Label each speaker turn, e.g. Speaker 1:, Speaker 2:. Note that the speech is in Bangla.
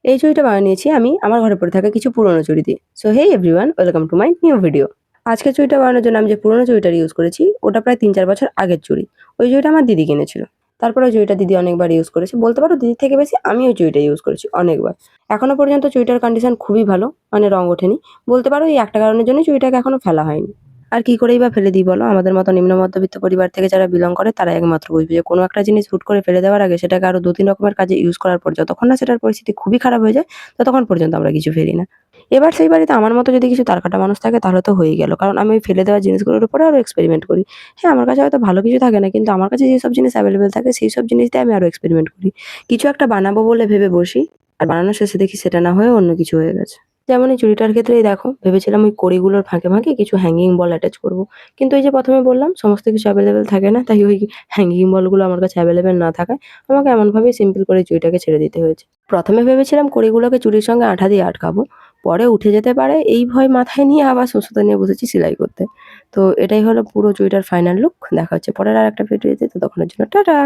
Speaker 1: এই চুড়িটা বানিয়েছি আমি আমার ঘরে পড়ে থাকা কিছু পুরোনো চুড়ি দিয়ে। So hey everyone, welcome to my new video. আজকে চুড়িটা বানানোর জন্য আমি যে পুরোনো চুড়িটার ইউজ করেছি ওটা প্রায় ৩-৪ বছর আগের চুড়ি। ওই চুড়িটা আমার দিদি কিনেছিল। তারপরে ওই চুড়িটা দিদি অনেকবার ইউজ করেছে। বলতে পারো দিদির থেকে বেশি আমি ওই চুড়িটা ইউজ করেছি অনেকবার। এখনো পর্যন্ত চুড়িটার কন্ডিশন খুবই ভালো, মানে রং ওঠেনি। বলতে পারো এই একটা কারণের জন্যই চুড়িটাকে এখনো ফেলা হয়নি। আর কি করেই বা ফেলে দিই বলো? আমাদের মতো নিম্ন মধ্যবিত্ত পরিবার থেকে যারা বিলং করে তারাই একমাত্র বুঝবে যে কোনো একটা জিনিস হুট করে ফেলে দেওয়ার আগে সেটাকে আরো ২-৩ রকমের কাজে ইউজ করার পর যতক্ষণ না সেটার পরিস্থিতি খুবই খারাপ হয়ে যায় ততক্ষণ পর্যন্ত আমরা কিছু ফেলি না। এবার সেই বাড়িতে আমার মতো যদি কিছু তারকাটা মানুষ থাকে তাহলে তো হয়েই গেল। কারণ আমি ওই ফেলে দেওয়া জিনিসগুলোর উপরে আরো এক্সপেরিমেন্ট করি। হ্যাঁ, আমার কাছে হয়তো ভালো কিছু থাকে না, কিন্তু আমার কাছে যেসব জিনিস অ্যাভেলেবেল থাকে সেইসব জিনিস দিয়ে আমি আরো এক্সপেরিমেন্ট করি। কিছু একটা বানাবো বলে ভেবে বসি, আর বানানোর শেষে দেখি সেটা না হয়ে অন্য কিছু হয়ে গেছে। যেমন এই চুড়িটার ক্ষেত্রেই দেখো, ভেবেছিলাম ওই কড়িগুলোর ফাঁকে ফাঁকে কিছু হ্যাঙ্গিং বল অ্যাটাচ করব। কিন্তু ওই যে ১ম এ বললাম সমস্ত কিছু অ্যাভেলেবেল থাকে না, তাই ওই হ্যাঙ্গিং বলগুলো আমার কাছে অ্যাভেলেবেল না থাকায় আমাকে এমনভাবেই সিম্পল করে চুড়িটাকে ছেড়ে দিতে হয়েছে। ১ম এ ভেবেছিলাম কড়িগুলোকে চুড়ির সঙ্গে আঠা দিয়ে আটকাবো। পরে উঠে যেতে পারে এই ভয় মাথায় নিয়ে আবার সুতা নিয়ে বসেছি সেলাই করতে। তো এটাই হলো পুরো চুড়িটার ফাইনাল লুক। দেখা হচ্ছে পরের আরেকটা ভিডিওতে। ততক্ষণের জন্য টাটা।